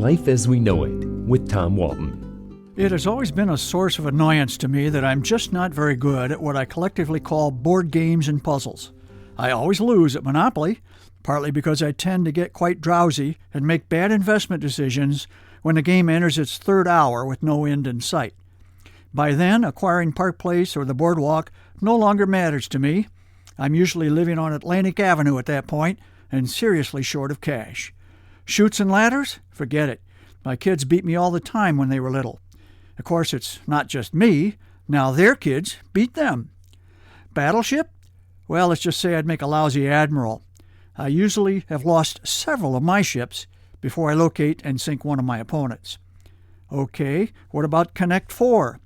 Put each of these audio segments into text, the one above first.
Life as We Know It with Tom Walton. It has always been a source of annoyance to me that I'm just not very good at what I collectively call board games and puzzles. I always lose at Monopoly, partly because I tend to get quite drowsy and make bad investment decisions when the game enters its third hour with no end in sight. By then, acquiring Park Place or the Boardwalk no longer matters to me. I'm usually living on Atlantic Avenue at that point and seriously short of cash. Chutes and ladders? Forget it. My kids beat me all the time when they were little. Of course, it's not just me. Now their kids beat them. Battleship? Well, let's just say I'd make a lousy admiral. I usually have lost several of my ships before I locate and sink one of my opponents. Okay, what about Connect 4?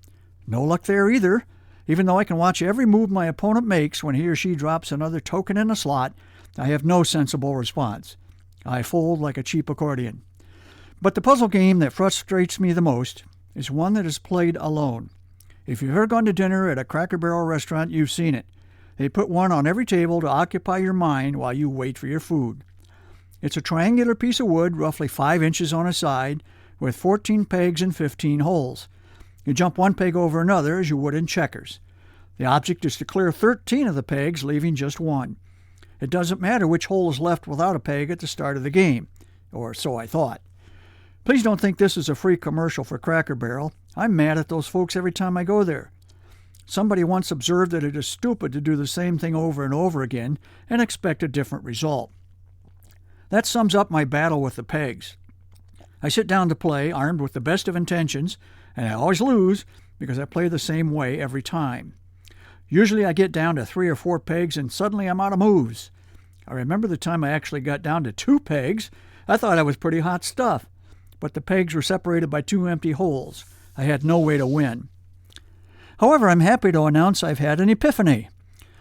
No luck there either. Even though I can watch every move my opponent makes when he or she drops another token in a slot, I have no sensible response. I fold like a cheap accordion. But the puzzle game that frustrates me the most is one that is played alone. If you've ever gone to dinner at a Cracker Barrel restaurant, you've seen it. They put one on every table to occupy your mind while you wait for your food. It's a triangular piece of wood, roughly 5 inches on a side, with 14 pegs and 15 holes. You jump one peg over another as you would in checkers. The object is to clear 13 of the pegs, leaving just one. It doesn't matter which hole is left without a peg at the start of the game, or so I thought. Please don't think this is a free commercial for Cracker Barrel. I'm mad at those folks every time I go there. Somebody once observed that it is stupid to do the same thing over and over again and expect a different result. That sums up my battle with the pegs. I sit down to play, armed with the best of intentions, and I always lose because I play the same way every time. Usually I get down to 3 or 4 pegs and suddenly I'm out of moves. I remember the time I actually got down to 2 pegs. I thought I was pretty hot stuff, but the pegs were separated by 2 empty holes. I had no way to win. However, I'm happy to announce I've had an epiphany.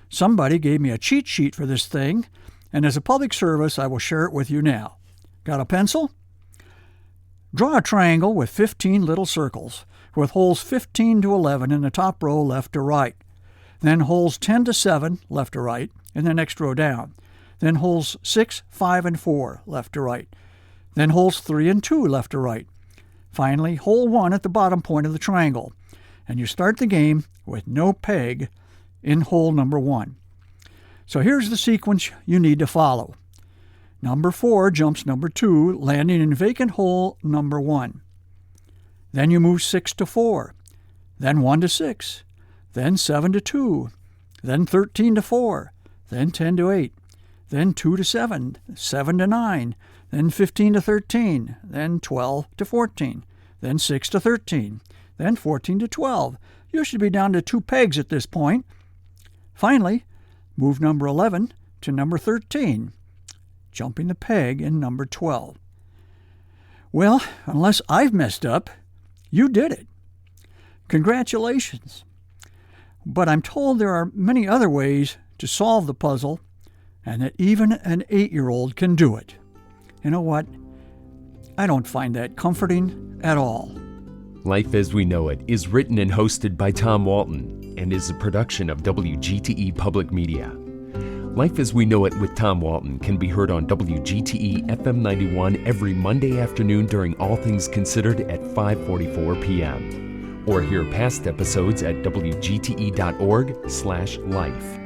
Somebody gave me a cheat sheet for this thing, and as a public service, I will share it with you now. Got a pencil? Draw a triangle with 15 little circles, with holes 15 to 11 in the top row left to right. Then holes 10 to 7 left to right in the next row down. Then holes 6, 5, and 4 left to right. Then holes 3 and 2 left to right. Finally, hole 1 at the bottom point of the triangle. And you start the game with no peg in hole number 1. So here's the sequence you need to follow. Number 4 jumps number 2, landing in vacant hole number 1. Then you move 6 to 4, then 1 to 6, then 7 to 2, then 13 to 4, then 10 to 8, then 2 to 7, 7 to 9, then 15 to 13, then 12 to 14, then 6 to 13, then 14 to 12. You should be down to 2 pegs at this point. Finally, move number 11 to number 13, jumping the peg in number 12. Well, unless I've messed up, you did it. Congratulations. But I'm told there are many other ways to solve the puzzle, and that even an 8-year-old can do it. You know what? I don't find that comforting at all. Life as We Know It is written and hosted by Tom Walton and is a production of WGTE Public Media. Life as We Know It with Tom Walton can be heard on WGTE FM 91 every Monday afternoon during All Things Considered at 5:44 p.m. Or hear past episodes at wgte.org/life.